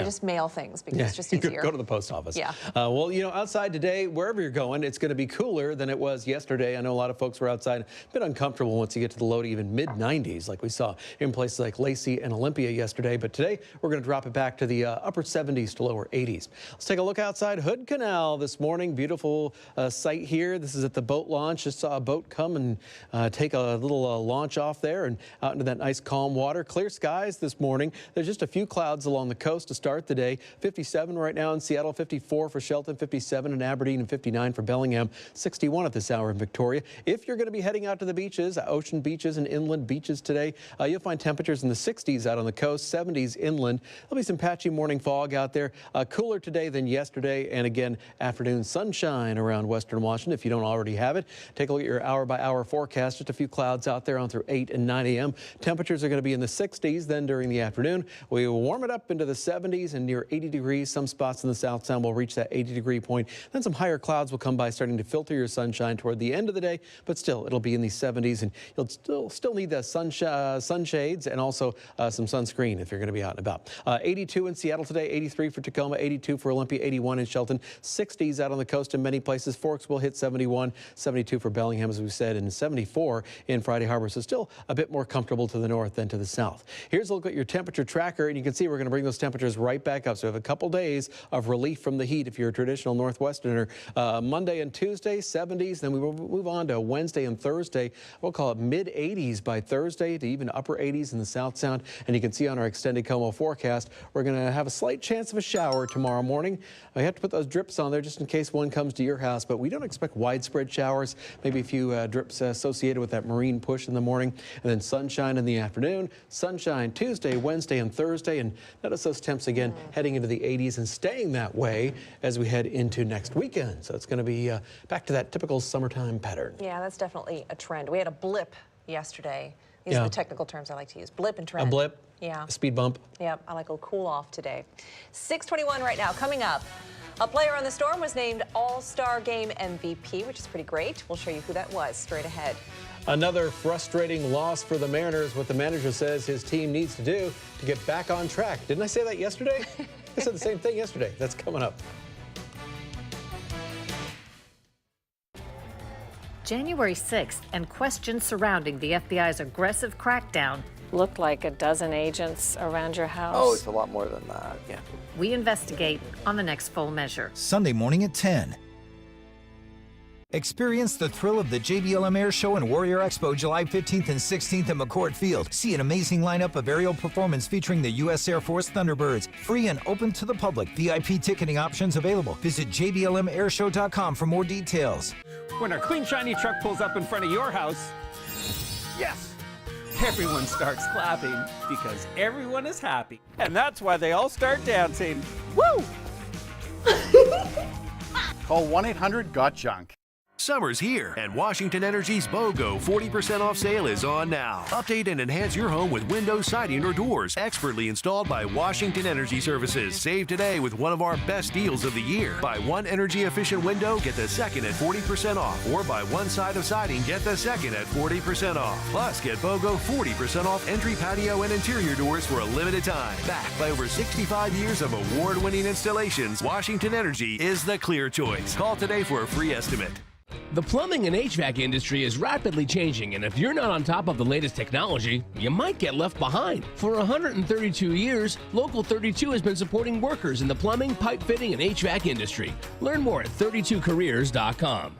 I just mail things because it's just easier. Go to the post office. Yeah. Well, outside today, wherever you're going, it's going to be cooler than it was yesterday. I know a lot of folks were outside a bit uncomfortable once you get to the low to even mid-90s like we saw in places like Lacey and Olympia yesterday. But today, we're going to drop it back to the upper 70s to lower 80s. Let's take a look outside Hood Canal this morning. Beautiful sight here. This is at the boat launch. Just saw a boat come and take a little launch off there and out into that nice calm water. Clear skies this morning. There's just a few clouds along the coast to start the day. 57 right now in Seattle, 54 for Shelton, 57 in Aberdeen, and 59 for Bellingham, 61 at this hour in Victoria. If you're going to be heading out to the beaches, ocean beaches and inland beaches today, you'll find temperatures in the 60s out on the coast, 70s inland. There'll be some patchy morning fog out there. Cooler today than yesterday, and again, afternoon sunshine around western Washington if you don't already have it. Take a look at your hour-by-hour forecast. Just a few clouds out there on through 8 and 9 a.m. Temperatures are going to be in the 60s. Then during the afternoon, we will warm it up into the 70s and near 80 degrees. Some spots in the south sound will reach that 80-degree point. Then some higher clouds will come by, starting to filter your sunshine toward the end of the day, but still, it'll be in the 70s, and you'll still need the sunshades and also some sunscreen if you're going to be out and about. 82 in Seattle today, 83 for Tacoma, 82 for Olympia, 81 in Shelton, 60s out on the coast in many places. Forks will hit 71, 72 for Bellingham, as we said, and 74 in Friday Harbor. So still a bit more comfortable to the north than to the south. Here's a look at your temperature tracker, and you can see we're going to bring those temperatures right back up. So we have a couple days of relief from the heat if you're a traditional Northwesterner. Monday and Tuesday, 70s. Then we will move on to Wednesday and Thursday. We'll call it mid-80s by Thursday to even upper 80s in the South Sound. And you can see on our extended Como forecast, we're going to have a slight chance of a shower tomorrow morning. I have to put those drips on there just in case one comes to your house, but we don't expect widespread showers. Maybe a few drips associated with that marine push in the morning, and then sunshine in the afternoon. Sunshine Tuesday, Wednesday, and Thursday, and notice those temps again heading into the 80s and staying that way as we head into next weekend. So it's going to be back to that typical summertime pattern. Yeah, that's definitely a trend. We had a blip yesterday. These are the technical terms I like to use. Blip and trend. A blip? Yeah. A speed bump? Yep, I like a cool off today. 6:21 right now. Coming up, a player on the Storm was named All-Star Game MVP, which is pretty great. We'll show you who that was straight ahead. Another frustrating loss for the Mariners, what the manager says his team needs to do to get back on track. Didn't I say that yesterday? I said the same thing yesterday. That's coming up. January 6th, and questions surrounding the FBI's aggressive crackdown. Looked like a dozen agents around your house. Oh, it's a lot more than that, yeah. We investigate on the next Full Measure. Sunday morning at 10. Experience the thrill of the JBLM Air Show and Warrior Expo July 15th and 16th at McCord Field. See an amazing lineup of aerial performance featuring the U.S. Air Force Thunderbirds. Free and open to the public. VIP ticketing options available. Visit jblmairshow.com for more details. When our clean, shiny truck pulls up in front of your house, yes, everyone starts clapping because everyone is happy. And that's why they all start dancing. Woo! Call 1-800-GOT-JUNK. Summer's here, and Washington Energy's BOGO 40% off sale is on now. Update and enhance your home with windows, siding, or doors, expertly installed by Washington Energy Services. Save today with one of our best deals of the year. Buy one energy-efficient window, get the second at 40% off. Or buy one side of siding, get the second at 40% off. Plus, get BOGO 40% off entry, patio, and interior doors for a limited time. Backed by over 65 years of award-winning installations, Washington Energy is the clear choice. Call today for a free estimate. The plumbing and HVAC industry is rapidly changing, and if you're not on top of the latest technology, you might get left behind. For 132 years, Local 32 has been supporting workers in the plumbing, pipe fitting, and HVAC industry. Learn more at 32careers.com.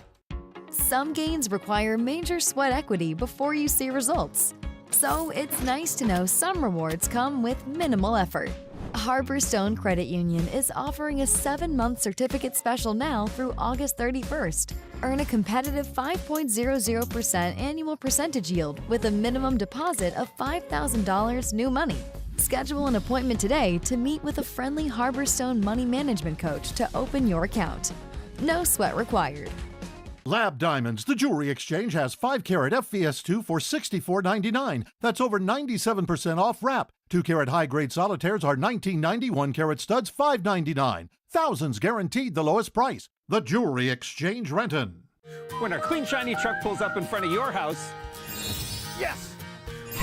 Some gains require major sweat equity before you see results. So it's nice to know some rewards come with minimal effort. Harborstone Credit Union is offering a 7-month certificate special now through August 31st. Earn a competitive 5.00% annual percentage yield with a minimum deposit of $5,000 new money. Schedule an appointment today to meet with a friendly Harborstone money management coach to open your account. No sweat required. Lab Diamonds, the jewelry exchange, has 5-carat FVS2 for $64.99. That's over 97% off wrap. 2-carat high-grade solitaires are $19.90. 1-carat studs $5.99. Thousands guaranteed the lowest price. The Jewelry Exchange, Renton. When our clean, shiny truck pulls up in front of your house, yes,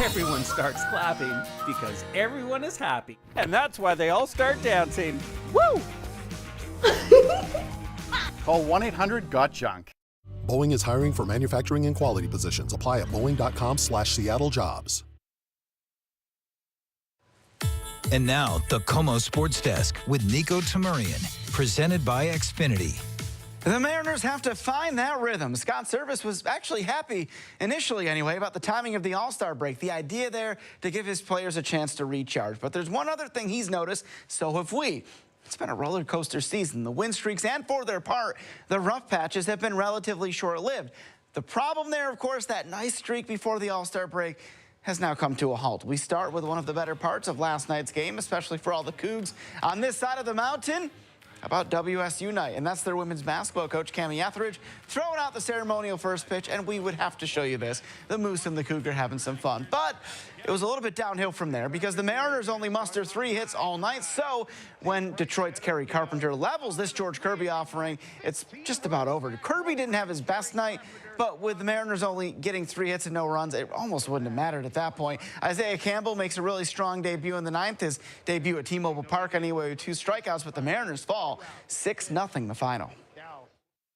everyone starts clapping because everyone is happy. And that's why they all start dancing. Woo! Call 1-800-GOT-JUNK. Boeing is hiring for manufacturing and quality positions. Apply at boeing.com/Seattle jobs. And now, the Como Sports Desk with Nico Tamurian, presented by Xfinity. The Mariners have to find that rhythm. Scott Service was actually happy, initially anyway, about the timing of the All-Star break. The idea there to give his players a chance to recharge. But there's one other thing he's noticed, so have we. It's been a roller coaster season. The win streaks and, for their part, the rough patches have been relatively short-lived. The problem there, of course, that nice streak before the All-Star break has now come to a halt. We start with one of the better parts of last night's game, especially for all the Cougs on this side of the mountain. How about WSU night? And that's their women's basketball coach, Cami Etheridge, throwing out the ceremonial first pitch, and we would have to show you this. The Moose and the Cougar having some fun. But it was a little bit downhill from there because the Mariners only muster 3 hits all night. So when Detroit's Kerry Carpenter levels this George Kirby offering, it's just about over. Kirby didn't have his best night, but with the Mariners only getting 3 hits and no runs, it almost wouldn't have mattered at that point. Isaiah Campbell makes a really strong debut in the 9th. His debut at T-Mobile Park anyway with 2 strikeouts, but the Mariners fall 6-0 the final.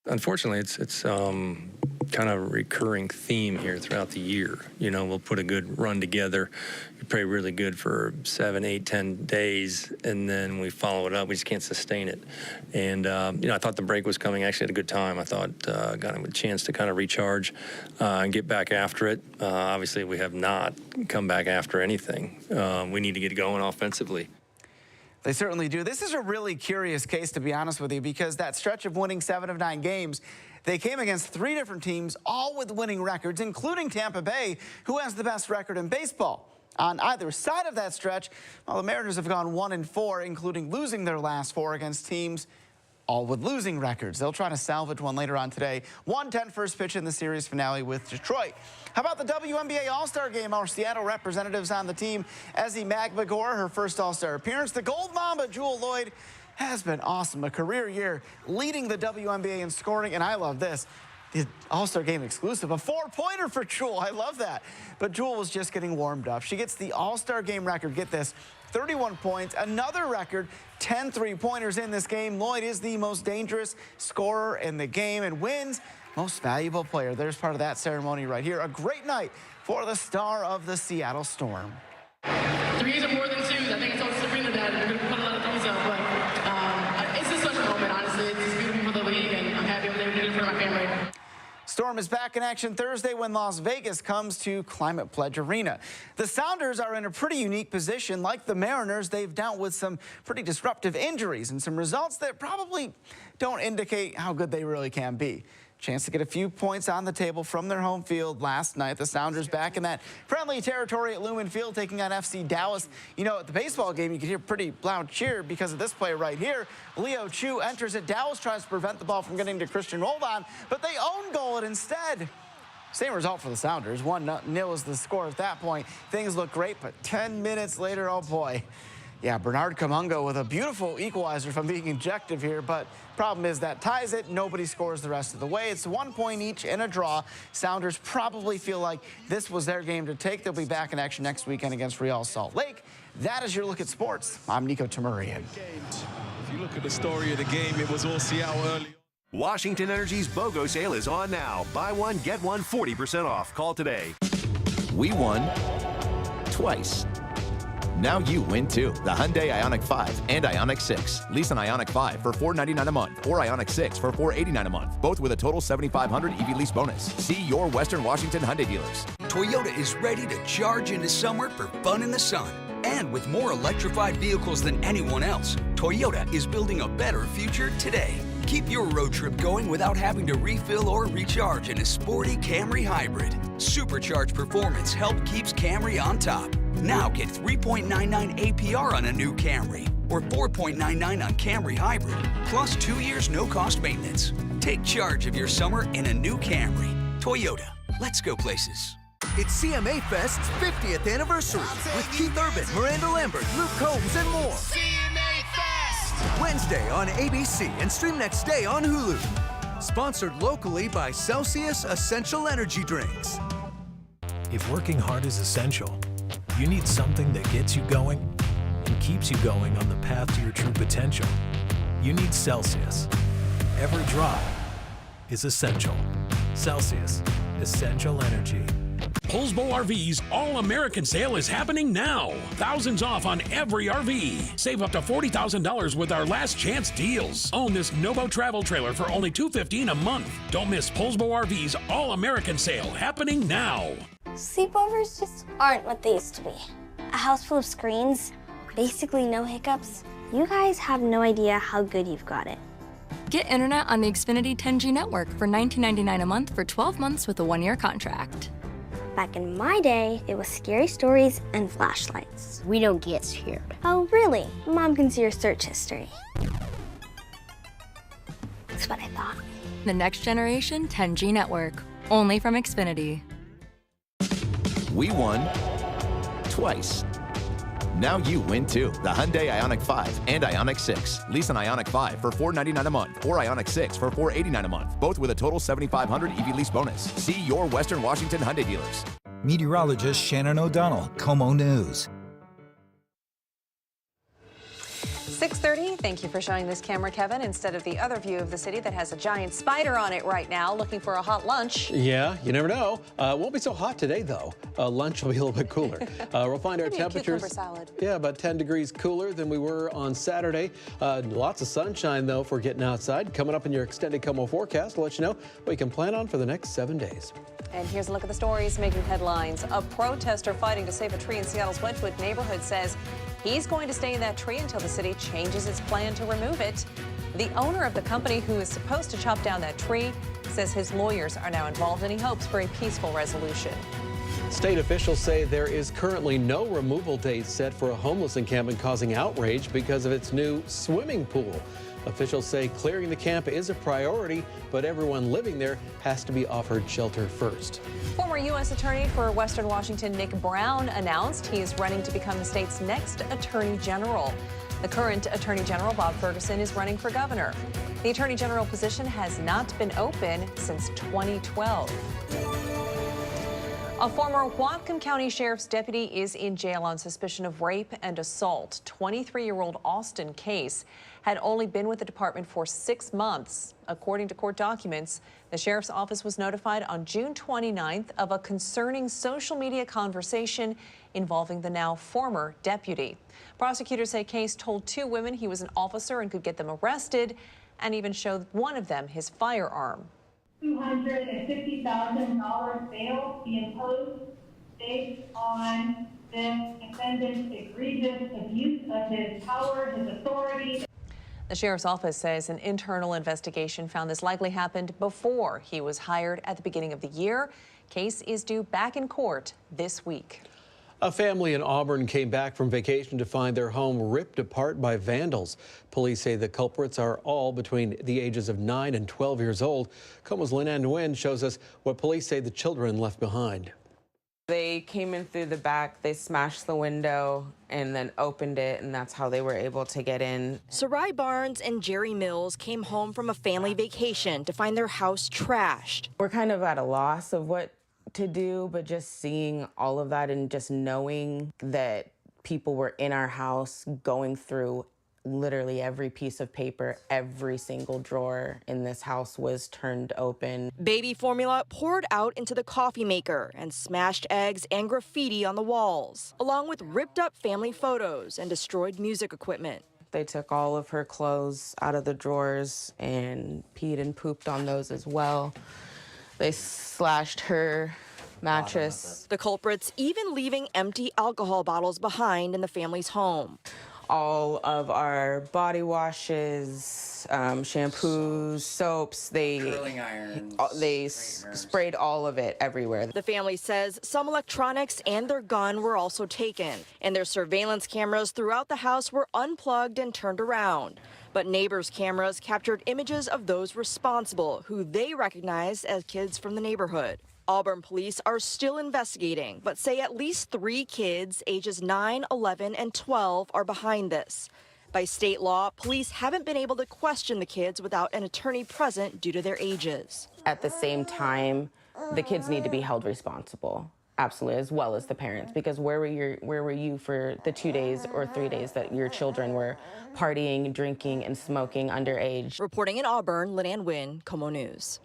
Unfortunately, it's kind of a recurring theme here throughout the year. You know, we'll put a good run together, we play really good for 7, 8, 10 days, and then we follow it up. We just can't sustain it. And, you know, I thought the break was coming actually at a good time. I thought got him a chance to kind of recharge and get back after it. Obviously, we have not come back after anything. We need to get going offensively. They certainly do. This is a really curious case, to be honest with you, because that stretch of winning 7 of 9 games, they came against 3 different teams, all with winning records, including Tampa Bay, who has the best record in baseball. On either side of that stretch, well, the Mariners have gone 1-4, including losing their last 4 against teams all with losing records. They'll try to salvage one later on today. 1:10 first pitch in the series finale with Detroit. How about the WNBA All-Star Game? Our Seattle representatives on the team. Ezzie Magbagor, her first All-Star appearance. The Gold Mamba, Jewel Lloyd, has been awesome. A career year leading the WNBA in scoring, and I love this. The All-Star Game exclusive, a 4-pointer for Jewel. I love that. But Jewel was just getting warmed up. She gets the All-Star Game record. Get this, 31 points, another record, 10 3-pointers in this game. Lloyd is the most dangerous scorer in the game and wins most valuable player. There's part of that ceremony right here. A great night for the star of the Seattle Storm. 3s are more than 2s. I think I told Sabrina that we're going to put a lot of 3s up, but it's just such a moment, honestly. It's beautiful for the league, and I'm happy I'm there to do it for my family. Storm is back in action Thursday when Las Vegas comes to Climate Pledge Arena. The Sounders are in a pretty unique position. Like the Mariners, they've dealt with some pretty disruptive injuries and some results that probably don't indicate how good they really can be. Chance to get a few points on the table from their home field last night. The Sounders back in that friendly territory at Lumen Field taking on FC Dallas. You know, at the baseball game, you could hear pretty loud cheer because of this play right here. Leo Chu enters it. Dallas tries to prevent the ball from getting to Christian Roldan, but they own goal it instead. Same result for the Sounders. 1-0 is the score at that point. Things look great, but 10 minutes later, oh boy. Yeah, Bernard Kamungo with a beautiful equalizer from being objective here, but problem is that ties it. Nobody scores the rest of the way. It's 1 point each in a draw. Sounders probably feel like this was their game to take. They'll be back in action next weekend against Real Salt Lake. That is your look at sports. I'm Nico Tamurian. If you look at the story of the game, it was all Seattle early. Washington Energy's BOGO sale is on now. Buy one, get one 40% off. Call today. We won twice. Now you win too. The Hyundai Ioniq 5 and Ioniq 6. Lease an Ioniq 5 for $499 a month or Ioniq 6 for $489 a month. Both with a total $7,500 EV lease bonus. See your Western Washington Hyundai dealers. Toyota is ready to charge into summer for fun in the sun. And with more electrified vehicles than anyone else, Toyota is building a better future today. Keep your road trip going without having to refill or recharge in a sporty Camry Hybrid. Supercharged performance help keeps Camry on top. Now get 3.99 APR on a new Camry or 4.99 on Camry Hybrid, plus 2 years no-cost maintenance. Take charge of your summer in a new Camry. Toyota, let's go places. It's CMA Fest's 50th anniversary with Keith Urban, Miranda Lambert, Luke Combs, and more. CMA Fest! Wednesday on ABC and stream next day on Hulu. Sponsored locally by Celsius Essential Energy Drinks. If working hard is essential, you need something that gets you going and keeps you going on the path to your true potential. You need Celsius. Every drop is essential. Celsius, essential energy. Poulsbo RV's All-American Sale is happening now. Thousands off on every RV. Save up to $40,000 with our last chance deals. Own this Nobo travel trailer for only $215 a month. Don't miss Poulsbo RV's All-American Sale happening now. Sleepovers just aren't what they used to be. A house full of screens, basically no hiccups. You guys have no idea how good you've got it. Get internet on the Xfinity 10G network for $19.99 a month for 12 months with a 1-year contract. Back in my day, it was scary stories and flashlights. We don't get scared. Oh, really? Mom can see your search history. That's what I thought. The next generation 10G network, only from Xfinity. We won twice. Now you win too. The Hyundai Ioniq 5 and Ioniq 6. Lease an Ioniq 5 for $499 a month or Ioniq 6 for $489 a month. Both with a total $7,500 EV lease bonus. See your Western Washington Hyundai dealers. Meteorologist Shannon O'Donnell, Como News. 6:30. Thank you for showing this camera, Kevin, instead of the other view of the city that has a giant spider on it right now, looking for a hot lunch. Yeah, you never know. Won't be so hot today, though. Lunch will be a little bit cooler. We'll find our temperatures. A cucumber salad. Yeah, about 10 degrees cooler than we were on Saturday. Lots of sunshine, though, for getting outside. Coming up in your extended Como forecast, we'll let you know what you can plan on for the next 7 days. And here's a look at the stories making headlines. A protester fighting to save a tree in Seattle's Wedgwood neighborhood says he's going to stay in that tree until the city changes its plan to remove it. The owner of the company who is supposed to chop down that tree says his lawyers are now involved and he hopes for a peaceful resolution. State officials say there is currently no removal date set for a homeless encampment causing outrage because of its new swimming pool. Officials say clearing the camp is a priority, but everyone living there has to be offered shelter first. Former U.S. Attorney for Western Washington Nick Brown announced he is running to become the state's next Attorney General. The current Attorney General, Bob Ferguson, is running for governor. The Attorney General position has not been open since 2012. A former Whatcom County Sheriff's deputy is in jail on suspicion of rape and assault. 23-year-old Austin Case had only been with the department for 6 months. According to court documents, the sheriff's office was notified on June 29th of a concerning social media conversation involving the now former deputy. Prosecutors say Case told 2 women he was an officer and could get them arrested, and even showed one of them his firearm. $250,000 bail be imposed based on this defendant's egregious abuse of his power, his authority. The sheriff's office says an internal investigation found this likely happened before he was hired at the beginning of the year. Case is due back in court this week. A family in Auburn came back from vacation to find their home ripped apart by vandals. Police say the culprits are all between the ages of 9 and 12 years old. Como's Lynn Nguyen shows us what police say the children left behind. They came in through the back, they smashed the window and then opened it, and that's how they were able to get in. Sarai Barnes and Jerry Mills came home from a family vacation to find their house trashed. We're kind of at a loss of what to do, but just seeing all of that and just knowing that people were in our house going through literally every piece of paper, every single drawer in this house was turned open. Baby formula poured out into the coffee maker and smashed eggs and graffiti on the walls, along with ripped up family photos and destroyed music equipment. They took all of her clothes out of the drawers and peed and pooped on those as well. They slashed her mattress. The culprits even leaving empty alcohol bottles behind in the family's home. All of our body washes, shampoos, soaps, curling irons, they sprayed all of it everywhere. The family says some electronics and their gun were also taken, and their surveillance cameras throughout the house were unplugged and turned around. But neighbors' cameras captured images of those responsible, who they recognized as kids from the neighborhood. Auburn police are still investigating, but say at least 3 kids ages 9, 11, and 12 are behind this. By state law, police haven't been able to question the kids without an attorney present due to their ages. At the same time, the kids need to be held responsible. Absolutely, as well as the parents, because where were you for the 2 days or 3 days that your children were partying, drinking, and smoking underage? Reporting in Auburn, Lynanne Wynn, Como News.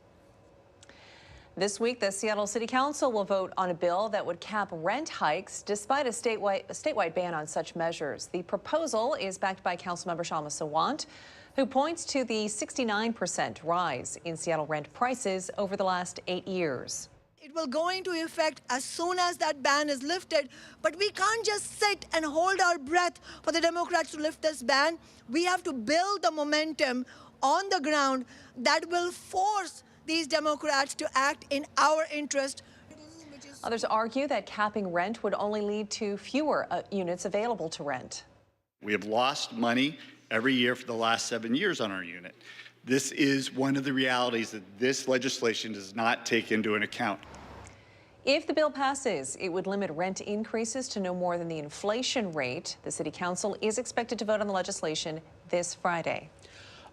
This week, the Seattle City Council will vote on a bill that would cap rent hikes despite a statewide ban on such measures. The proposal is backed by Councilmember Shama Sawant, who points to the 69% rise in Seattle rent prices over the last 8 years. It will go into effect as soon as that ban is lifted, but we can't just sit and hold our breath for the Democrats to lift this ban. We have to build the momentum on the ground that will force these Democrats to act in our interest. Others argue that capping rent would only lead to fewer units available to rent. We have lost money every year for the last 7 years on our unit. This is one of the realities that this legislation does not take into account. If the bill passes, it would limit rent increases to no more than the inflation rate. The City Council is expected to vote on the legislation this Friday.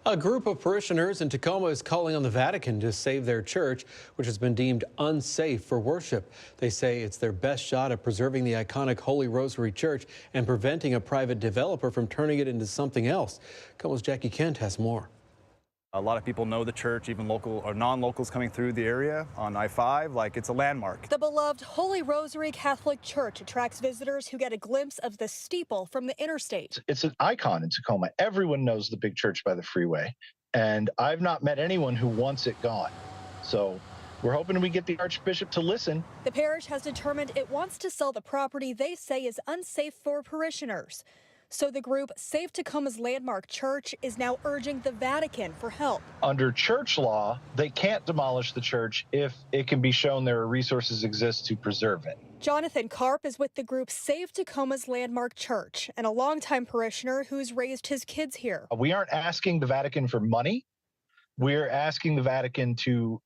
A group of parishioners in Tacoma is calling on the Vatican to save their church, which has been deemed unsafe for worship. They say it's their best shot at preserving the iconic Holy Rosary Church and preventing a private developer from turning it into something else. Como's Jackie Kent has more. A lot of people know the church, even local or non-locals coming through the area on I-5, like it's a landmark. The beloved Holy Rosary Catholic Church attracts visitors who get a glimpse of the steeple from the interstate. It's an icon in Tacoma. Everyone knows the big church by the freeway, and I've not met anyone who wants it gone. So we're hoping we get the Archbishop to listen. The parish has determined it wants to sell the property they say is unsafe for parishioners. So the group Save Tacoma's Landmark Church is now urging the Vatican for help. Under church law, they can't demolish the church if it can be shown there are resources exist to preserve it. Jonathan Karp is with the group Save Tacoma's Landmark Church and a longtime parishioner who's raised his kids here. We aren't asking the Vatican for money. We're asking the Vatican to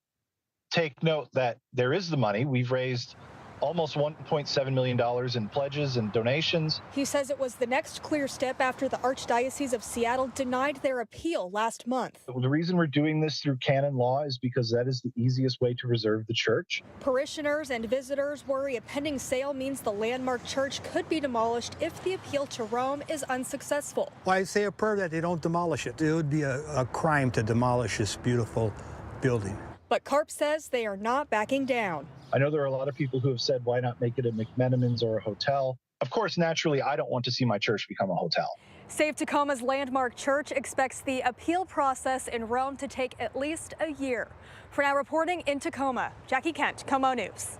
take note that there is the money. We've raised almost $1.7 million in pledges and donations. He says it was the next clear step after the Archdiocese of Seattle denied their appeal last month. The reason we're doing this through canon law is because that is the easiest way to preserve the church. Parishioners and visitors worry a pending sale means the landmark church could be demolished if the appeal to Rome is unsuccessful. Well, I say a prayer that they don't demolish it. It would be a crime to demolish this beautiful building. But Karp says they are not backing down. I know there are a lot of people who have said, why not make it a McMenamins or a hotel? Of course, naturally, I don't want to see my church become a hotel. Save Tacoma's Landmark Church expects the appeal process in Rome to take at least a year. For now, reporting in Tacoma, Jackie Kent, Como News.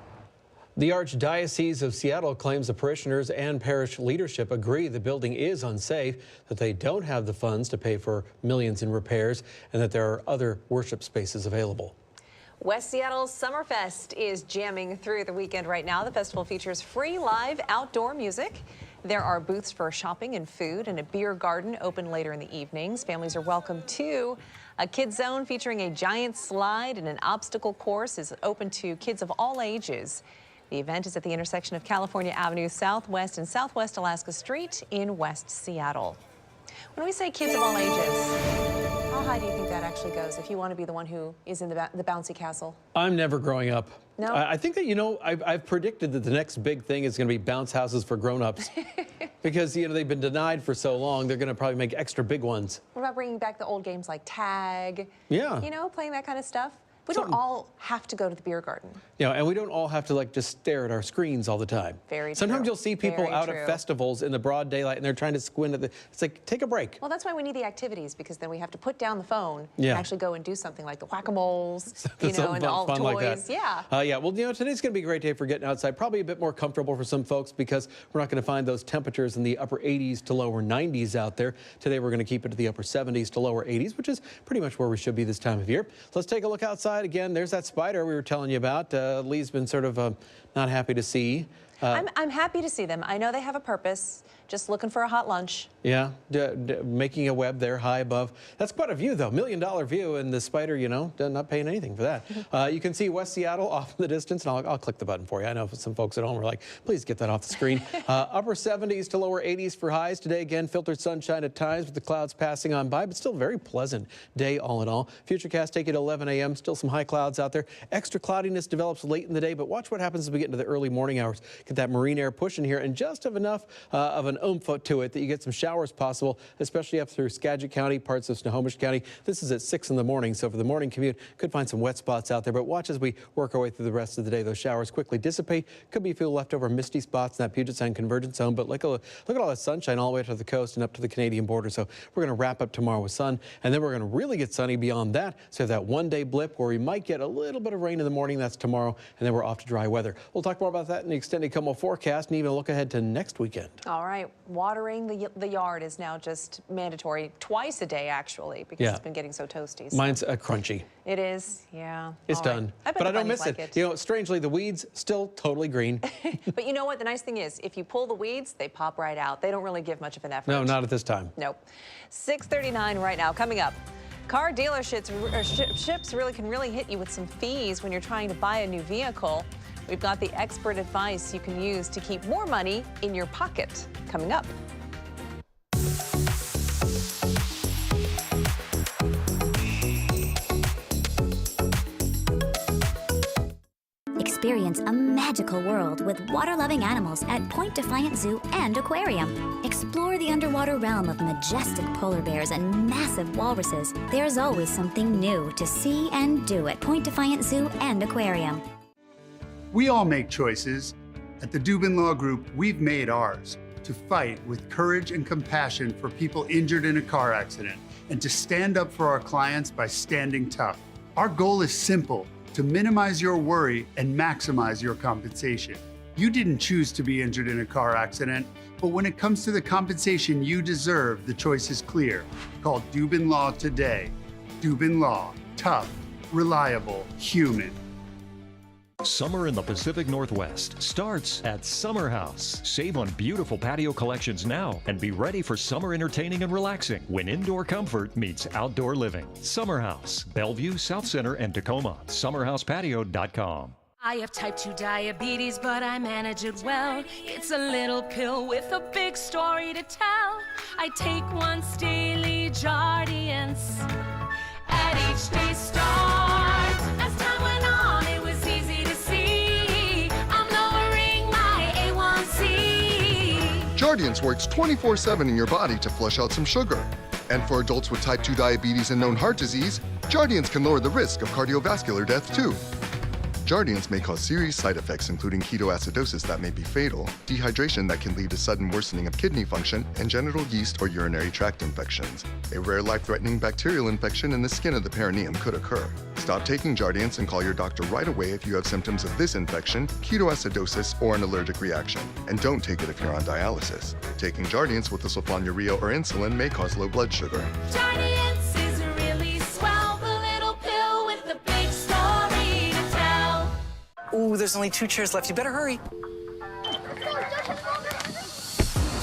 The Archdiocese of Seattle claims the parishioners and parish leadership agree the building is unsafe, that they don't have the funds to pay for millions in repairs, and that there are other worship spaces available. West Seattle's Summerfest is jamming through the weekend right now. The festival features free live outdoor music. There are booths for shopping and food, and a beer garden open later in the evenings. Families are welcome to a kids zone featuring a giant slide, and an obstacle course is open to kids of all ages. The event is at the intersection of California Avenue Southwest and Southwest Alaska Street in West Seattle. When we say kids of all ages, how high do you think that actually goes if you want to be the one who is in the bouncy castle? I'm never growing up. No? I think that, I've predicted that the next big thing is going to be bounce houses for grown-ups. Because, they've been denied for so long, they're going to probably make extra big ones. What about bringing back the old games like tag? Yeah. Playing that kind of stuff? We don't all have to go to the beer garden. And we don't all have to just stare at our screens all the time. Very Sometimes true. You'll see people Very out true. at festivals in the broad daylight and they're trying to squint at it's like, take a break. Well, that's why we need the activities, because then we have to put down the phone Yeah. and actually go and do something like the whack-a-moles, and Something all the fun toys. like that. Yeah. Well, today's going to be a great day for getting outside. Probably a bit more comfortable for some folks because we're not going to find those temperatures in the upper 80s to lower 90s out there. Today, we're going to keep it to the upper 70s to lower 80s, which is pretty much where we should be this time of year. Let's take a look outside again. There's that spider we were telling you about. Lee's been sort of not happy to see. I'm happy to see them. I know they have a purpose. just looking for a hot lunch. Yeah, making a web there high above. That's quite a view, though. $1 million view, and the spider, you know, not paying anything for that. You can see West Seattle off in the distance, and I'll click the button for you. I know some folks at home are like, please get that off the screen. Upper 70s to lower 80s for highs today. Again, filtered sunshine at times with the clouds passing on by, but still a very pleasant day all in all. Futurecast take it to 11 a.m. Still some high clouds out there. Extra cloudiness develops late in the day, but watch what happens as we get into the early morning hours. Get that marine air pushing here, and just have enough of an oomph to it that you get some showers possible, especially up through Skagit County, parts of Snohomish County. This is at 6 in the morning, so for the morning commute, could find some wet spots out there, but watch as we work our way through the rest of the day. Those showers quickly dissipate. Could be a few leftover misty spots in that Puget Sound convergence zone, but look at all that sunshine all the way to the coast and up to the Canadian border. So we're going to wrap up tomorrow with sun, and then we're going to really get sunny beyond that. So that one-day blip where we might get a little bit of rain in the morning. That's tomorrow, and then we're off to dry weather. We'll talk more about that in the extended KOMO forecast and even look ahead to next weekend. All right, watering the yard is now just mandatory twice a day, actually, because it's been getting so toasty. So. Mine's crunchy. It is, yeah. It's all done, right. but I don't miss it. You know, strangely, the weeds still totally green. But you know what? The nice thing is, if you pull the weeds, they pop right out. They don't really give much of an effort. No, not at this time. Nope. 6:39 right now. Coming up. Car dealerships can really hit you with some fees when you're trying to buy a new vehicle. We've got the expert advice you can use to keep more money in your pocket. Coming up. Experience a magical world with water-loving animals at Point Defiant Zoo and Aquarium. Explore the underwater realm of majestic polar bears and massive walruses. There's always something new to see and do at Point Defiant Zoo and Aquarium. We all make choices. At the Dubin Law Group, we've made ours to fight with courage and compassion for people injured in a car accident and to stand up for our clients by standing tough. Our goal is simple: to minimize your worry and maximize your compensation. You didn't choose to be injured in a car accident, but when it comes to the compensation you deserve, the choice is clear. Call Dubin Law today. Dubin Law, tough, reliable, human. Summer in the Pacific Northwest starts at Summer House. Save on beautiful patio collections now and be ready for summer entertaining and relaxing when indoor comfort meets outdoor living. Summer House, Bellevue, South Center, and Tacoma. SummerHousePatio.com. I have type 2 diabetes, but I manage it well. It's a little pill with a big story to tell. I take once daily Jardiance at each day start. As time went on, it was easy to see I'm lowering my A1C. Jardiance works 24/7 in your body to flush out some sugar. And for adults with type 2 diabetes and known heart disease, Jardiance can lower the risk of cardiovascular death too. Jardiance may cause serious side effects including ketoacidosis that may be fatal, dehydration that can lead to sudden worsening of kidney function, and genital yeast or urinary tract infections. A rare life-threatening bacterial infection in the skin of the perineum could occur. Stop taking Jardiance and call your doctor right away if you have symptoms of this infection, ketoacidosis, or an allergic reaction. And don't take it if you're on dialysis. Taking Jardiance with a sulfonylurea or insulin may cause low blood sugar. Jardiance is really swell, the little pill with the big story to tell. Ooh, there's only 2 chairs left. You better hurry.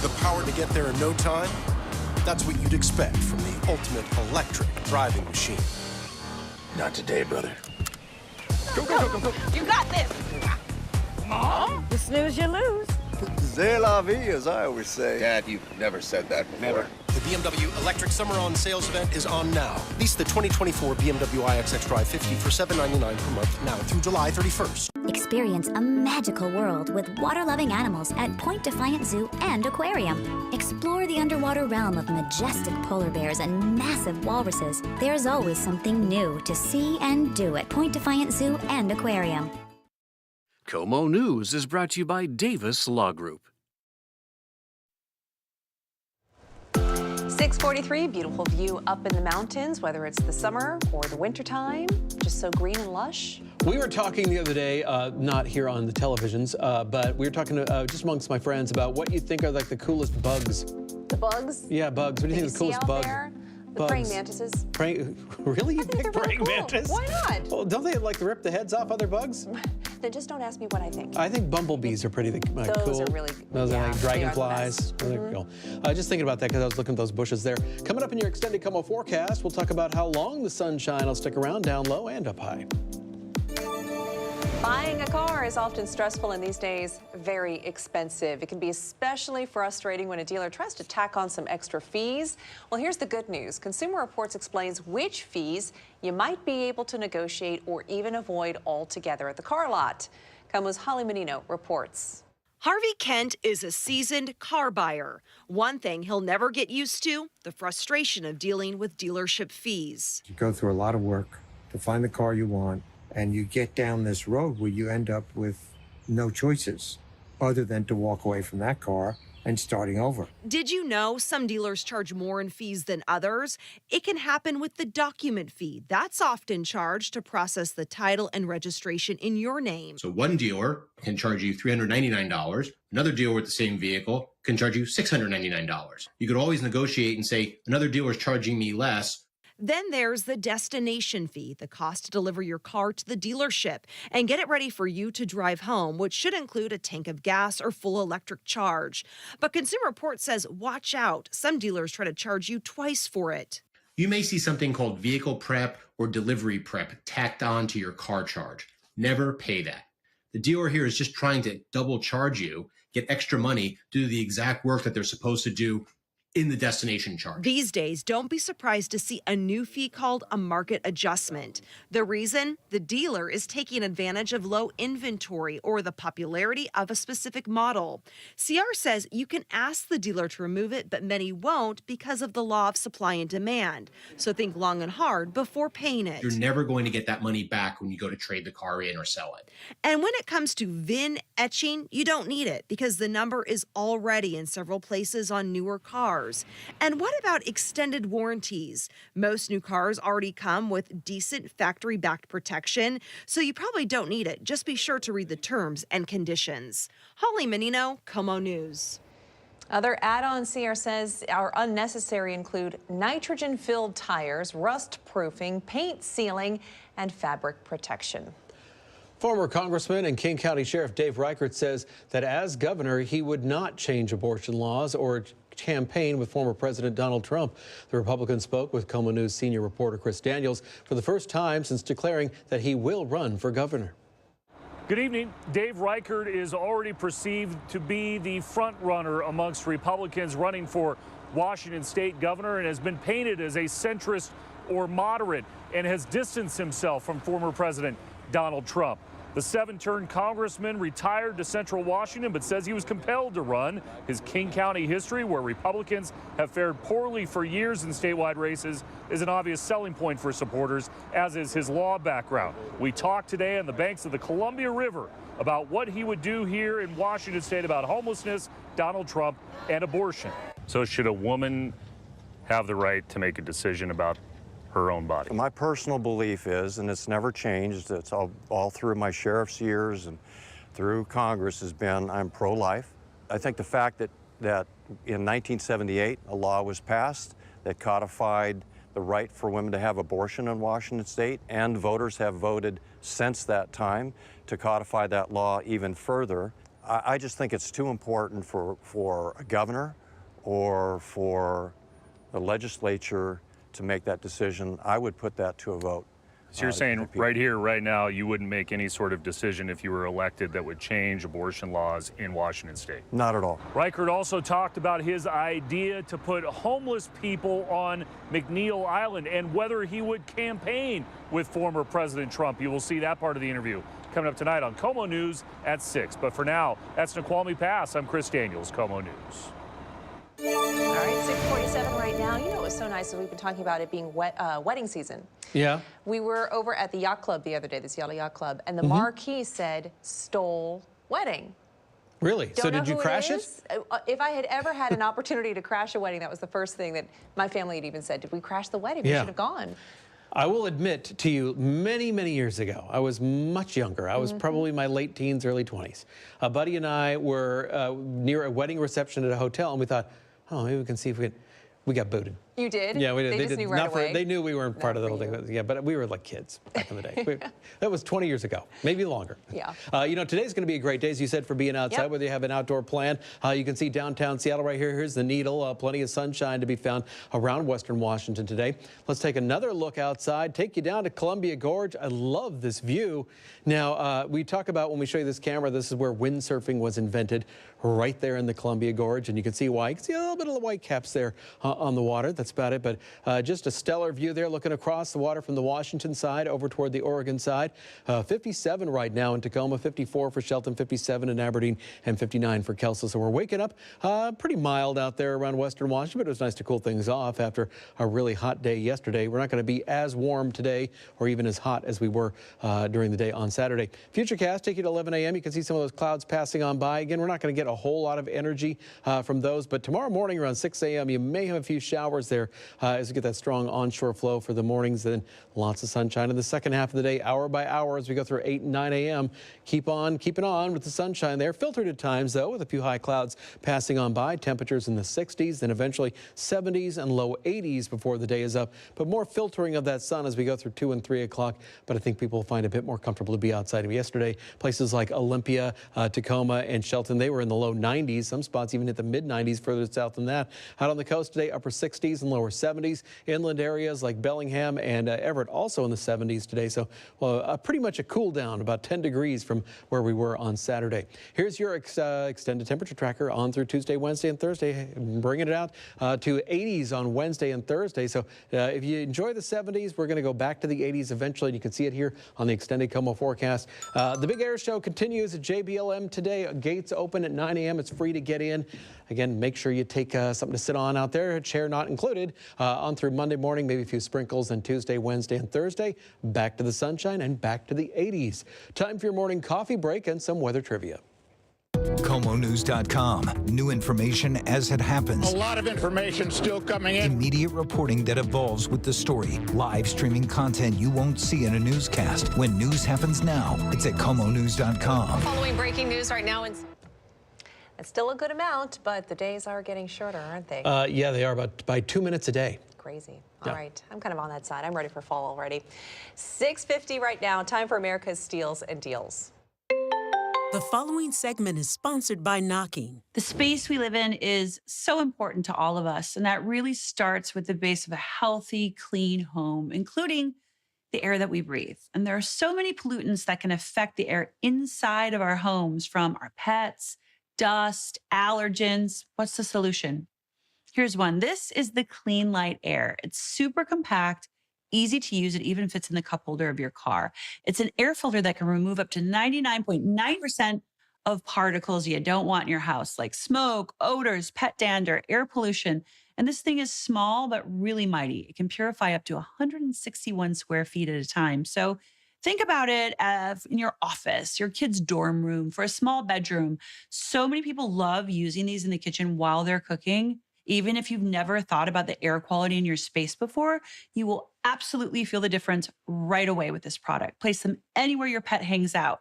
The power to get there in no time? That's what you'd expect from the ultimate electric driving machine. Not today, brother. Go, go, go, go, go. You got this. Mom? You snooze, you lose. C'est la vie, as I always say. Dad, you've never said that before. Never. The BMW Electric Summer On Sales event is on now. Lease the 2024 BMW iX xDrive 50 for $799 per month now through July 31st. Experience a magical world with water-loving animals at Point Defiant Zoo and Aquarium. Explore the underwater realm of majestic polar bears and massive walruses. There's always something new to see and do at Point Defiant Zoo and Aquarium. KOMO News is brought to you by Davis Law Group. 6:43, beautiful view up in the mountains, whether it's the summer or the wintertime, just so green and lush. We were talking the other day, not here on the televisions, but we were talking just amongst my friends about what you think are like the coolest bugs. The bugs? Yeah, bugs. What do you think is the coolest bug? The praying mantises. Really? You pick praying cool. mantis? Why not? Well, don't they like rip the heads off other bugs? Then just don't ask me what I think. I think bumblebees are pretty cool. Those are really Those are like dragonflies. They are the They're cool. Just thinking about that because I was looking at those bushes there. Coming up in your extended Como forecast, we'll talk about how long the sunshine will stick around down low and up high. Buying a car is often stressful and these days very expensive. It can be especially frustrating when a dealer tries to tack on some extra fees. Well, here's the good news. Consumer Reports explains which fees you might be able to negotiate or even avoid altogether at the car lot. Como's Holly Menino reports. Harvey Kent is a seasoned car buyer. One thing he'll never get used to, the frustration of dealing with dealership fees. You go through a lot of work to find the car you want, and you get down this road where you end up with no choices other than to walk away from that car and starting over. Did you know some dealers charge more in fees than others? It can happen with the document fee. That's often charged to process the title and registration in your name. So one dealer can charge you $399. Another dealer with the same vehicle can charge you $699. You could always negotiate and say, another dealer is charging me less. Then there's the destination fee, the cost to deliver your car to the dealership and get it ready for you to drive home, which should include a tank of gas or full electric charge. But Consumer Reports says, watch out. Some dealers try to charge you twice for it. You may see something called vehicle prep or delivery prep tacked on to your car charge. Never pay that. The dealer here is just trying to double charge you, get extra money to do the exact work that they're supposed to do in the destination charge. These days, don't be surprised to see a new fee called a market adjustment. The reason? The dealer is taking advantage of low inventory or the popularity of a specific model. CR says you can ask the dealer to remove it, but many won't because of the law of supply and demand. So think long and hard before paying it. You're never going to get that money back when you go to trade the car in or sell it. And when it comes to VIN etching, you don't need it because the number is already in several places on newer cars. And what about extended warranties? Most new cars already come with decent factory-backed protection, so you probably don't need it. Just be sure to read the terms and conditions. Holly Menino, Como News. Other add-ons CR says are unnecessary include nitrogen-filled tires, rust-proofing, paint sealing, and fabric protection. Former Congressman and King County Sheriff Dave Reichert says that as governor, he would not change abortion laws or campaign with former President Donald Trump. The Republican spoke with Como News senior reporter Chris Daniels for the first time since declaring that he will run for governor. Good evening. Dave Reichert is already perceived to be the front runner amongst Republicans running for Washington state governor and has been painted as a centrist or moderate and has distanced himself from former President Donald Trump. The seven-term congressman retired to Central Washington, but says he was compelled to run. His King County history, where Republicans have fared poorly for years in statewide races, is an obvious selling point for supporters, as is his law background. We talked today on the banks of the Columbia River about what he would do here in Washington state about homelessness, Donald Trump, and abortion. So should a woman have the right to make a decision about her own body? My personal belief is, and it's never changed, it's all through my sheriff's years and through Congress, has been I'm pro-life. I think the fact that in 1978 a law was passed that codified the right for women to have abortion in Washington state, and voters have voted since that time to codify that law even further. I just think it's too important for a governor or for the legislature to make that decision. I would put that to a vote. So you're saying right here, right now, you wouldn't make any sort of decision if you were elected that would change abortion laws in Washington state? Not at all. Reichert also talked about his idea to put homeless people on McNeil Island and whether he would campaign with former President Trump. You will see that part of the interview coming up tonight on Como News at 6. But for now, that's Naqualmi Pass. I'm Chris Daniels, Como News. All right, 6:47 right now. You know, it was so nice that we've been talking about it being wedding season. Yeah. We were over at the yacht club the other day, the Seattle Yacht Club, and the marquee said Stoll Wedding. Really? So did you crash it? If I had ever had an opportunity to crash a wedding, that was the first thing that my family had even said. Did we crash the wedding? We should have gone. I will admit to you, many, many years ago, I was much younger. I was probably my late teens, early 20s. A buddy and I were near a wedding reception at a hotel, and we thought, oh, maybe we can see if we got booted. You did? Yeah, we did. They just knew right away. They knew we weren't part of the whole thing. Yeah, but we were like kids back in the day. That was 20 years ago, maybe longer. Yeah. You know, today's going to be a great day, as you said, for being outside, Yep. whether you have an outdoor plan. You can see downtown Seattle right here. Here's the Needle. Plenty of sunshine to be found around Western Washington today. Let's take another look outside. Take you down to Columbia Gorge. I love this view. Now, we talk about when we show you this camera, this is where windsurfing was invented, right there in the Columbia Gorge. And you can see why. You can see a little bit of the white caps there on the water. That's about it. But just a stellar view there looking across the water from the Washington side over toward the Oregon side. 57 right now in Tacoma, 54 for Shelton, 57 in Aberdeen, and 59 for Kelso. So we're waking up pretty mild out there around Western Washington, but it was nice to cool things off after a really hot day yesterday. We're not going to be as warm today or even as hot as we were during the day on Saturday. Futurecast, take you to 11 a.m. You can see some of those clouds passing on by. Again, we're not going to get a whole lot of energy from those, but tomorrow morning around 6 a.m. you may have a few showers there as we get that strong onshore flow for the mornings, then lots of sunshine in the second half of the day, hour by hour as we go through 8 and 9 a.m. Keep on keeping on with the sunshine there. Filtered at times, though, with a few high clouds passing on by. Temperatures in the 60s, then eventually 70s and low 80s before the day is up. But more filtering of that sun as we go through 2 and 3 o'clock. But I think people will find it a bit more comfortable to be outside. Yesterday, places like Olympia, Tacoma, and Shelton, they were in the low 90s. Some spots even hit the mid 90s further south than that. Out on the coast today, upper 60s and lower 70s. Inland areas like Bellingham and Everett also in the 70s today. So pretty much a cool down, about 10 degrees from where we were on Saturday. Here's your extended temperature tracker on through Tuesday, Wednesday, and Thursday, bringing it out to 80s on Wednesday and Thursday. So if you enjoy the 70s, we're going to go back to the 80s eventually. And you can see it here on the extended Como forecast. The Big Air Show continues at JBLM today. Gates open at 9 a.m. It's free to get in. Again, make sure you take something to sit on out there, a chair not included, on through Monday morning, maybe a few sprinkles, and Tuesday, Wednesday, and Thursday, back to the sunshine and back to the 80s. Time for your morning coffee break and some weather trivia. ComoNews.com. New information as it happens. A lot of information still coming in. Immediate reporting that evolves with the story. Live streaming content you won't see in a newscast. When news happens now, it's at ComoNews.com. Following breaking news right now. It's still a good amount, but the days are getting shorter, aren't they? Yeah, they are, by 2 minutes a day. Crazy. All right. I'm kind of on that side. I'm ready for fall already. 6:50 right now. Time for America's Steals and Deals. The following segment is sponsored by Knocking. The space we live in is so important to all of us, and that really starts with the base of a healthy, clean home, including the air that we breathe. And there are so many pollutants that can affect the air inside of our homes, from our pets, dust, allergens. What's the solution? Here's one. This is the Clean Light Air. It's super compact, easy to use. It even fits in the cup holder of your car. It's an air filter that can remove up to 99.9% of particles you don't want in your house, like smoke, odors, pet dander, air pollution. And this thing is small, but really mighty. It can purify up to 161 square feet at a time. So think about it in your office, your kid's dorm room, for a small bedroom. So many people love using these in the kitchen while they're cooking. Even if you've never thought about the air quality in your space before, you will absolutely feel the difference right away with this product. Place them anywhere your pet hangs out,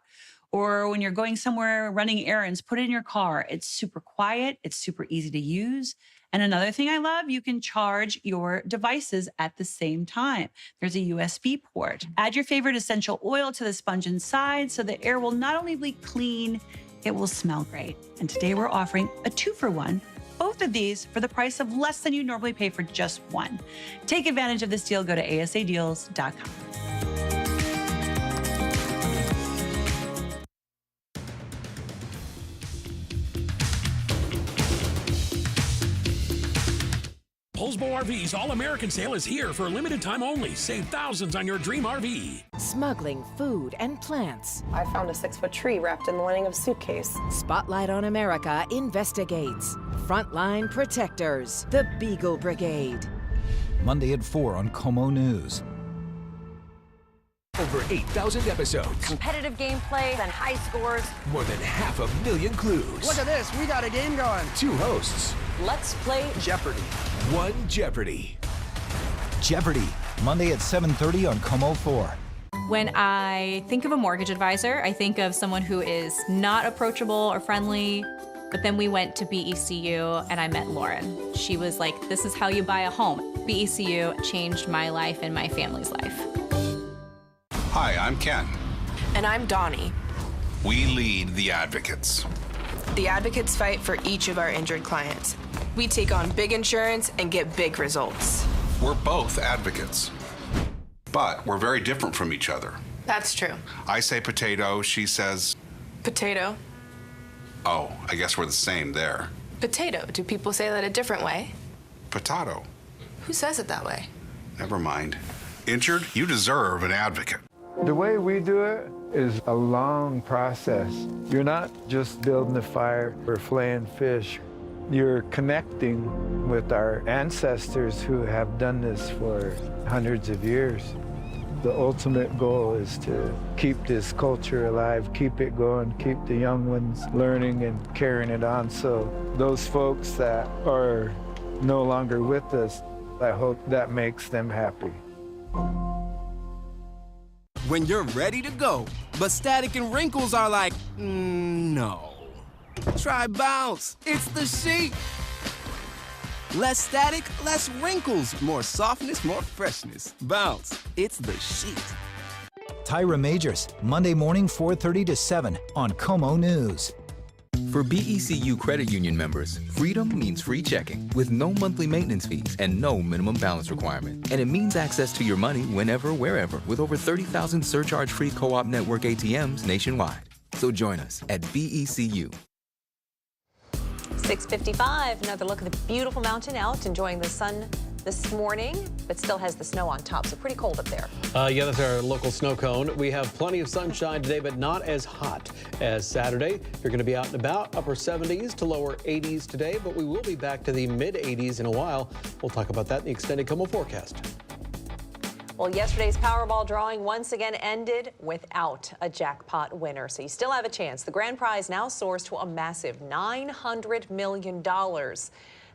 or when you're going somewhere running errands, put it in your car. It's super quiet. It's super easy to use. And another thing I love, you can charge your devices at the same time. There's a USB port. Add your favorite essential oil to the sponge inside so the air will not only be clean, it will smell great. And today we're offering a 2-for-1. Both of these for the price of less than you normally pay for just one. Take advantage of this deal. Go to asadeals.com. Poulsbo RV's All-American Sale is here for a limited time only. Save thousands on your dream RV. Smuggling food and plants. I found a 6-foot tree wrapped in the lining of a suitcase. Spotlight on America investigates. Frontline Protectors, the Beagle Brigade. Monday at 4 on Como News. Over 8,000 episodes. Competitive gameplay and high scores. More than 500,000 clues. Look at this, we got a game going. 2 hosts. Let's play Jeopardy. 1 Jeopardy. Jeopardy, Monday at 7:30 on Como 4. When I think of a mortgage advisor, I think of someone who is not approachable or friendly. But then we went to BECU and I met Lauren. She was like, this is how you buy a home. BECU changed my life and my family's life. Hi, I'm Ken. And I'm Donnie. We lead the Advocates. The Advocates fight for each of our injured clients. We take on big insurance and get big results. We're both advocates, but we're very different from each other. That's true. I say potato, she says... Potato. Oh, I guess we're the same there. Potato. Do people say that a different way? Potato. Who says it that way? Never mind. Injured, you deserve an advocate. The way we do it is a long process. You're not just building a fire or flaying fish. You're connecting with our ancestors who have done this for hundreds of years. The ultimate goal is to keep this culture alive, keep it going, keep the young ones learning and carrying it on. So those folks that are no longer with us, I hope that makes them happy. When you're ready to go, but static and wrinkles are like, no. Try Bounce. It's the sheet. Less static, less wrinkles. More softness, more freshness. Bounce. It's the sheet. Tyra Majors, Monday morning 4:30 to 7 on Como News. For BECU credit union members, freedom means free checking with no monthly maintenance fees and no minimum balance requirement. And it means access to your money whenever, wherever, with over 30,000 surcharge-free co-op network ATMs nationwide. So join us at BECU. 6:55, another look at the beautiful mountain out, enjoying the sun this morning, but still has the snow on top, so pretty cold up there. Yeah, that's our local snow cone. We have plenty of sunshine today, but not as hot as Saturday. You're going to be out and about, upper 70s to lower 80s today, but we will be back to the mid 80s in a while. We'll talk about that in the extended Como forecast. Well, yesterday's Powerball drawing once again ended without a jackpot winner, so you still have a chance. The grand prize now soars to a massive $900 million.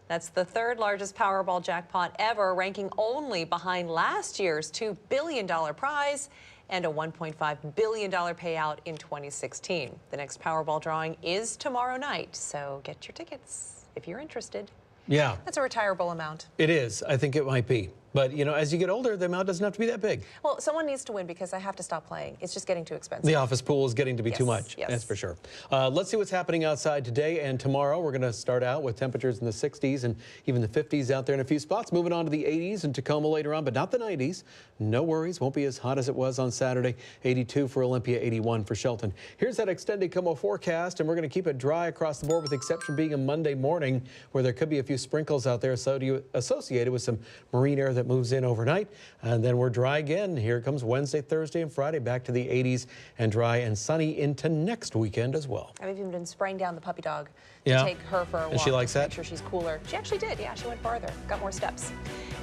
That's the third largest Powerball jackpot ever, ranking only behind last year's $2 billion prize and a $1.5 billion payout in 2016. The next Powerball drawing is tomorrow night, so get your tickets if you're interested. Yeah. That's a retireable amount. It is. I think it might be. But, you know, as you get older, the amount doesn't have to be that big. Well, someone needs to win because I have to stop playing. It's just getting too expensive. The office pool is getting to be too much. Yes. That's for sure. Let's see what's happening outside today and tomorrow. We're going to start out with temperatures in the 60s and even the 50s out there in a few spots. Moving on to the 80s in Tacoma later on, but not the 90s. No worries. Won't be as hot as it was on Saturday. 82 for Olympia, 81 for Shelton. Here's that extended Como forecast, and we're going to keep it dry across the board with the exception being a Monday morning where there could be a few sprinkles out there associated with some marine air that moves in overnight. And then we're dry again. Here comes Wednesday, Thursday, and Friday back to the 80s and dry and sunny into next weekend as well. I've even been spraying down the puppy dog to take her for a walk. And she likes that? Make sure she's cooler. She actually did. Yeah, she went farther. Got more steps.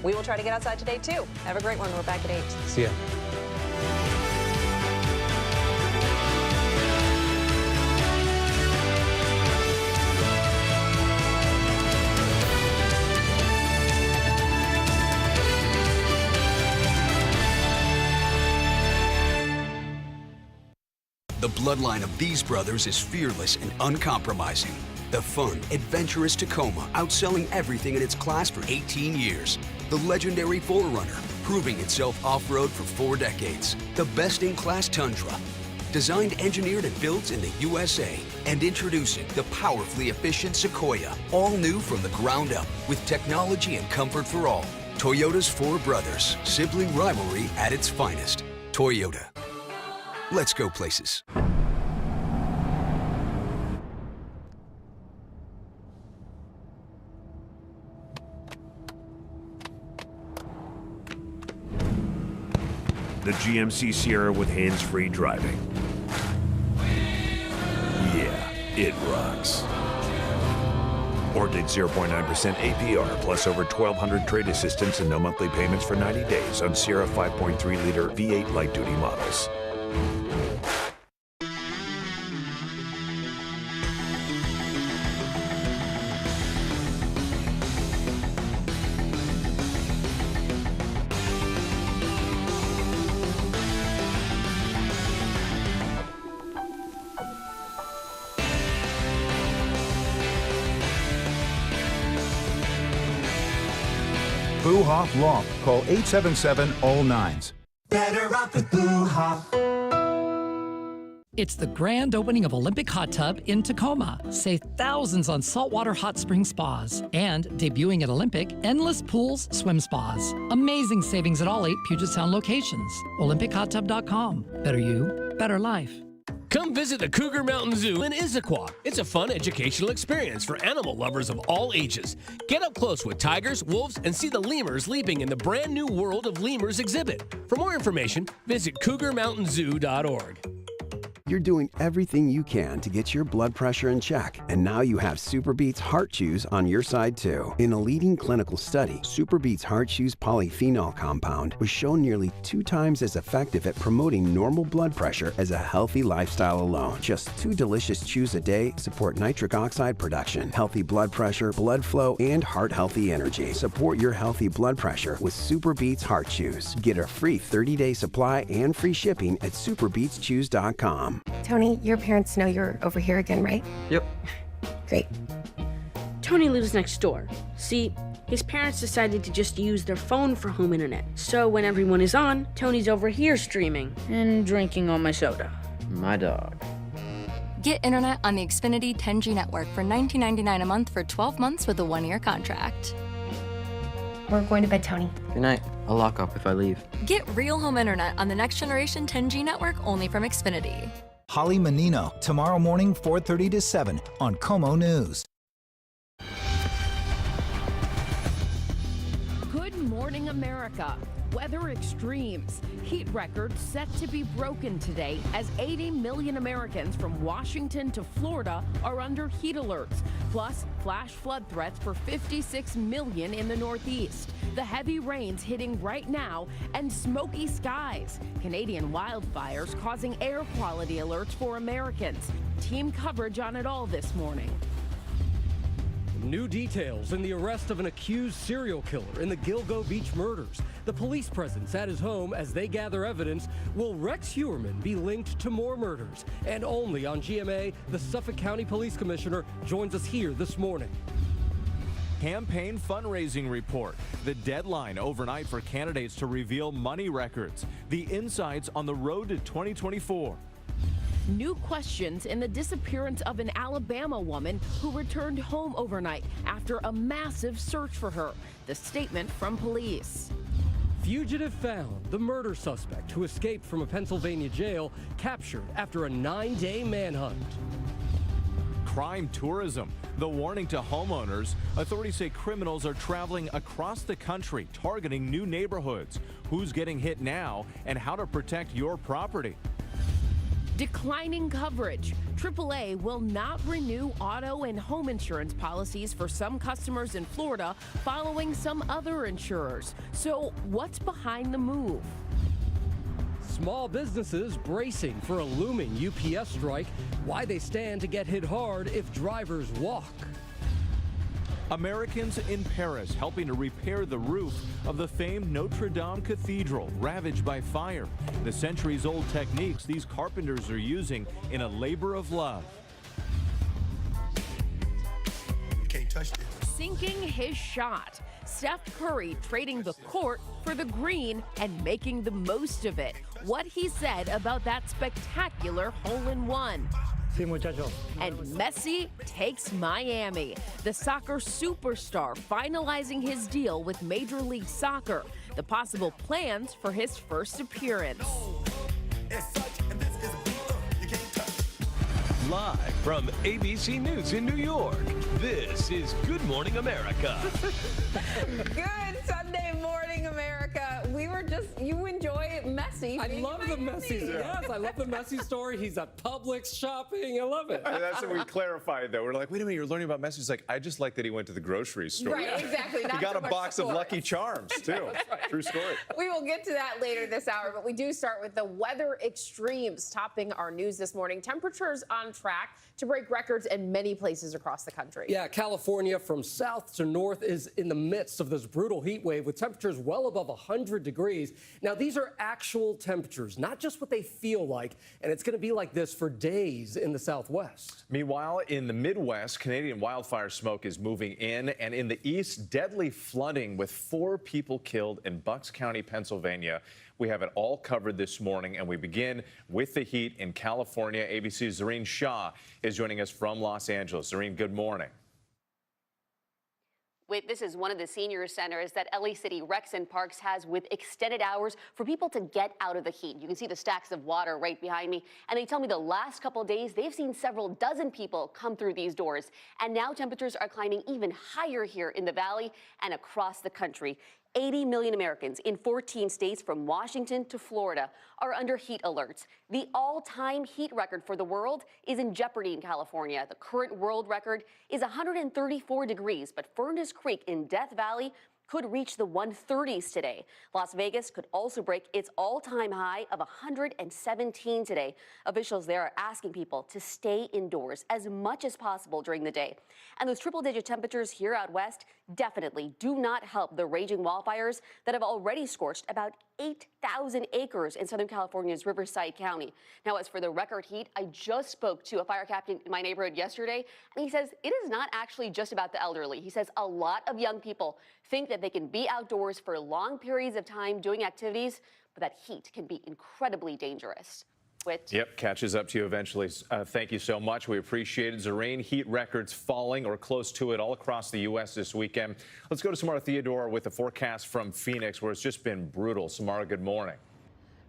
We will try to get outside today, too. Have a great one. We're back at 8. See ya. The bloodline of these brothers is fearless and uncompromising. The fun, adventurous Tacoma, outselling everything in its class for 18 years. The legendary 4Runner, proving itself off-road for 4 decades. The best-in-class Tundra, designed, engineered, and built in the USA. And introducing the powerfully efficient Sequoia, all new from the ground up, with technology and comfort for all. Toyota's 4 brothers, sibling rivalry at its finest. Toyota. Let's go places. The GMC Sierra with hands-free driving. Yeah, it rocks. Orchid 0.9% APR plus over 1,200 trade assistance and no monthly payments for 90 days on Sierra 5.3-liter V8 light-duty models. Boo Hoff Law. Call 877-ALL-9s. Better off with Boo Hoff. It's the grand opening of Olympic Hot Tub in Tacoma. Save thousands on saltwater hot spring spas. And debuting at Olympic, endless pools, swim spas. Amazing savings at all 8 Puget Sound locations. OlympicHotTub.com. Better you, better life. Come visit the Cougar Mountain Zoo in Issaquah. It's a fun educational experience for animal lovers of all ages. Get up close with tigers, wolves, and see the lemurs leaping in the brand new World of Lemurs exhibit. For more information, visit CougarMountainZoo.org. You're doing everything you can to get your blood pressure in check, and now you have SuperBeets Heart Chews on your side too. In a leading clinical study, SuperBeets Heart Chews polyphenol compound was shown nearly 2 times as effective at promoting normal blood pressure as a healthy lifestyle alone. Just 2 delicious chews a day support nitric oxide production, healthy blood pressure, blood flow, and heart-healthy energy. Support your healthy blood pressure with SuperBeets Heart Chews. Get a free 30-day supply and free shipping at superbeetschews.com. Tony, your parents know you're over here again, right? Yep. Great. Tony lives next door. See, his parents decided to just use their phone for home internet. So when everyone is on, Tony's over here streaming and drinking all my soda. My dog. Get internet on the Xfinity 10G network for $19.99 a month for 12 months with a 1-year contract. We're going to bed, Tony. Good night. I'll lock up if I leave. Get real home internet on the next generation 10G network only from Xfinity. Holly Menino, tomorrow morning, 4:30 to 7 on Como News. Good morning, America. Weather extremes. Heat records set to be broken today as 80 million Americans from Washington to Florida are under heat alerts, plus flash flood threats for 56 million in the Northeast. The heavy rains hitting right now and smoky skies. Canadian wildfires causing air quality alerts for Americans. Team coverage on it all this morning. New details in the arrest of an accused serial killer in the Gilgo Beach murders. The police presence at his home as they gather evidence. Will Rex Heuermann be linked to more murders? And only on GMA, the Suffolk County Police Commissioner joins us here this morning. Campaign fundraising report. The deadline overnight for candidates to reveal money records. The insights on the road to 2024. New questions in the disappearance of an Alabama woman who returned home overnight after a massive search for her. The statement from police. Fugitive found. The murder suspect who escaped from a Pennsylvania jail captured after a 9-day manhunt. Crime tourism. The warning to homeowners. Authorities say criminals are traveling across the country, targeting new neighborhoods. Who's getting hit now and how to protect your property. Declining coverage. AAA will not renew auto and home insurance policies for some customers in Florida following some other insurers. So what's behind the move? Small businesses bracing for a looming UPS strike. Why they stand to get hit hard if drivers walk. Americans in Paris helping to repair the roof of the famed Notre Dame Cathedral ravaged by fire. The centuries-old techniques these carpenters are using in a labor of love. You can't touch it. Sinking his shot. Steph Curry trading the court for the green and making the most of it. What he said about that spectacular hole-in-one. Sí, muchacho. And Messi takes Miami. The soccer superstar finalizing his deal with Major League Soccer. The possible plans for his first appearance. Live from ABC News in New York, this is Good Morning America. Good Sunday morning, America. You enjoy Messi. I love the Messi. Yes, I love the Messi story. He's at Publix shopping. I love it. And that's what we clarified, though. We're like, wait a minute, you're learning about Messi. He's like, I just like that he went to the grocery store. Right, exactly. He got a box of Lucky Charms, too. Right. True story. We will get to that later this hour, but we do start with the weather extremes topping our news this morning. Temperatures on track to break records in many places across the country. Yeah, California from south to north is in the midst of this brutal heat wave with temperatures well above 100 degrees. Now, these are actual actual temperatures, not just what they feel like. And it's going to be like this for days in the Southwest. Meanwhile, in the Midwest, Canadian wildfire smoke is moving in, and in the east, deadly flooding with 4 people killed in Bucks County, Pennsylvania. We have it all covered this morning, and we begin with the heat in California. ABC's Zareen Shah is joining us from Los Angeles. Zareen, good morning. This is one of the senior centers that LA City Recs and Parks has with extended hours for people to get out of the heat. You can see the stacks of water right behind me. And they tell me the last couple of days, they've seen several dozen people come through these doors. And now temperatures are climbing even higher here in the valley and across the country. 80 million Americans in 14 states from Washington to Florida are under heat alerts. The all-time heat record for the world is in jeopardy in California. The current world record is 134 degrees, but Furnace Creek in Death Valley could reach the 130s today. Las Vegas could also break its all-time high of 117 today. Officials there are asking people to stay indoors as much as possible during the day. And those triple-digit temperatures here out west definitely do not help the raging wildfires that have already scorched about 8,000 acres in Southern California's Riverside County. Now, as for the record heat, I just spoke to a fire captain in my neighborhood yesterday, and he says it is not actually just about the elderly. He says a lot of young people think that they can be outdoors for long periods of time doing activities, but that heat can be incredibly dangerous. Yep, catches up to you eventually. Thank you so much. We appreciate it. Zareen, heat records falling or close to it all across the U.S. this weekend. Let's go to Samara Theodore with a forecast from Phoenix, where it's just been brutal. Samara, good morning.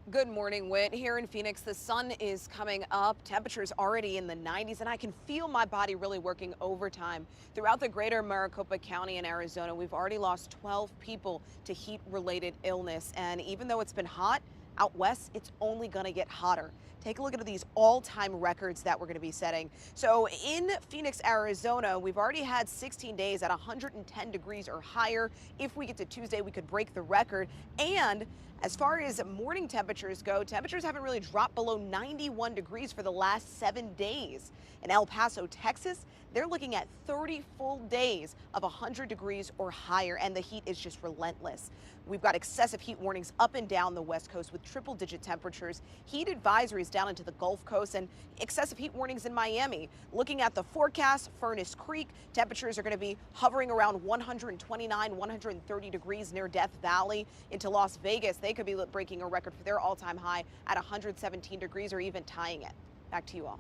Good morning, Whit. Here in Phoenix, the sun is coming up. Temperatures already in the 90s, and I can feel my body really working overtime. Throughout the greater Maricopa County in Arizona, we've already lost 12 people to heat-related illness. And even though it's been hot, out west, it's only going to get hotter. Take a look at these all-time records that we're going to be setting. So in Phoenix, Arizona, we've already had 16 days at 110 degrees or higher. If we get to Tuesday, we could break the record. And as far as morning temperatures go, temperatures haven't really dropped below 91 degrees for the last 7 days. In El Paso, Texas, they're looking at 30 full days of 100 degrees or higher, and the heat is just relentless. We've got excessive heat warnings up and down the West Coast with triple-digit temperatures, heat advisories down into the Gulf Coast, and excessive heat warnings in Miami. Looking at the forecast, Furnace Creek, temperatures are going to be hovering around 129, 130 degrees near Death Valley. Into Las Vegas, they could be breaking a record for their all-time high at 117 degrees or even tying it. Back to you all.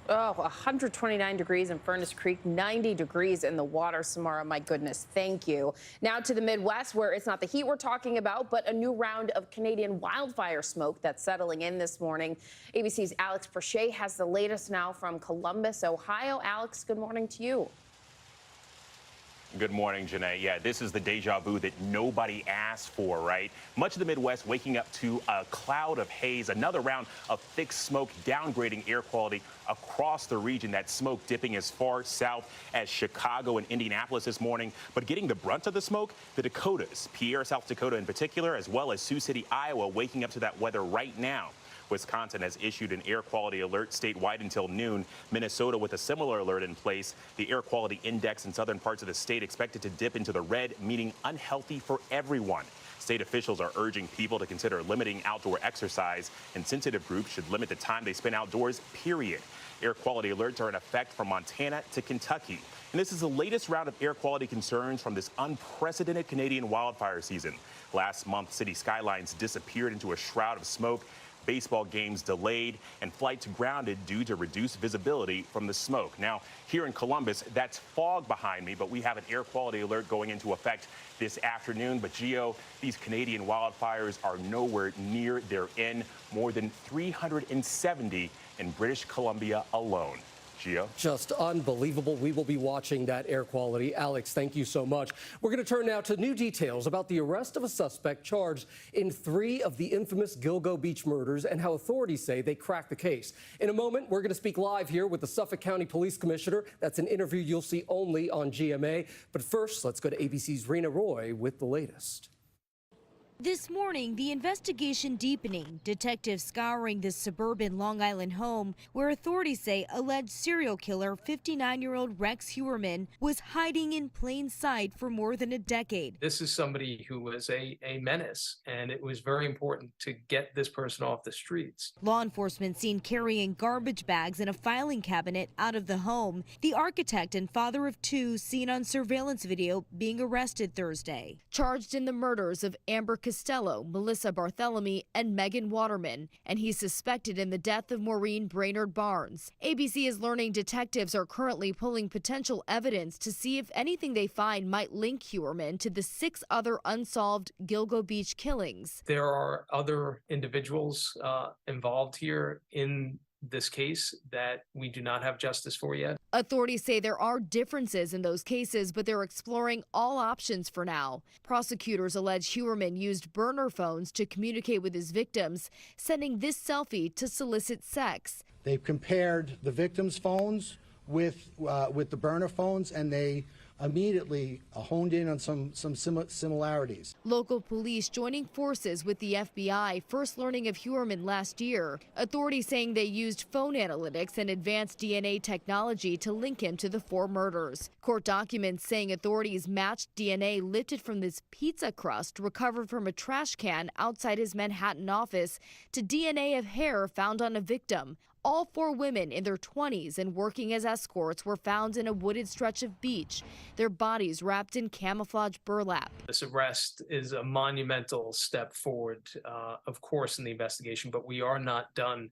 Oh, 129 degrees in Furnace Creek, 90 degrees in the water, Samara. My goodness, thank you. Now to the Midwest, where it's not the heat we're talking about, but a new round of Canadian wildfire smoke that's settling in this morning. ABC's Alex Prochet has the latest now from Columbus, Ohio. Alex, good morning to you. Good morning, Janae. Yeah, this is the deja vu that nobody asked for, right? Much of the Midwest waking up to a cloud of haze, another round of thick smoke downgrading air quality across the region. That smoke dipping as far south as Chicago and Indianapolis this morning. But getting the brunt of the smoke, the Dakotas, Pierre, South Dakota in particular, as well as Sioux City, Iowa, waking up to that weather right now. Wisconsin has issued an air quality alert statewide until noon. Minnesota with a similar alert in place. The air quality index in southern parts of the state expected to dip into the red, meaning unhealthy for everyone. State officials are urging people to consider limiting outdoor exercise, and sensitive groups should limit the time they spend outdoors, period. Air quality alerts are in effect from Montana to Kentucky. And this is the latest round of air quality concerns from this unprecedented Canadian wildfire season. Last month, city skylines disappeared into a shroud of smoke. Baseball games delayed and flights grounded due to reduced visibility from the smoke. Now, here in Columbus, that's fog behind me, but we have an air quality alert going into effect this afternoon. But Gio, these Canadian wildfires are nowhere near their end. More than 370 in British Columbia alone. Gio? Just unbelievable. We will be watching that air quality. Alex, thank you so much. We're going to turn now to new details about the arrest of a suspect charged in 3 of the infamous Gilgo Beach murders and how authorities say they cracked the case. In a moment, we're going to speak live here with the Suffolk County Police Commissioner. That's an interview you'll see only on GMA. But first, let's go to ABC's Rena Roy with the latest. This morning, the investigation deepening. Detectives scouring this suburban Long Island home where authorities say alleged serial killer 59-year-old Rex Hewerman was hiding in plain sight for more than a decade. This is somebody who was a menace, and it was very important to get this person off the streets. Law enforcement seen carrying garbage bags and a filing cabinet out of the home. The architect and father of two seen on surveillance video being arrested Thursday. Charged in the murders of Amber Costello, Melissa Barthelemy, and Megan Waterman, and he's suspected in the death of Maureen Brainerd Barnes. ABC is learning detectives are currently pulling potential evidence to see if anything they find might link Hewerman to the 6 other unsolved Gilgo Beach killings. There are other individuals involved here in this case that we do not have justice for yet. Authorities say there are differences in those cases, but they're exploring all options for now. Prosecutors allege Hewerman used burner phones to communicate with his victims, sending this selfie to solicit sex. They've compared the victims' phones with the burner phones, and they immediately honed in on some similarities. Local police joining forces with the FBI, first learning of Hewerman last year. Authorities saying they used phone analytics and advanced DNA technology to link him to the 4 murders. Court documents saying authorities matched DNA lifted from this pizza crust recovered from a trash can outside his Manhattan office to DNA of hair found on a victim. All 4 women in their 20s and working as escorts were found in a wooded stretch of beach, their bodies wrapped in camouflage burlap. This arrest is a monumental step forward, of course, in the investigation, but we are not done.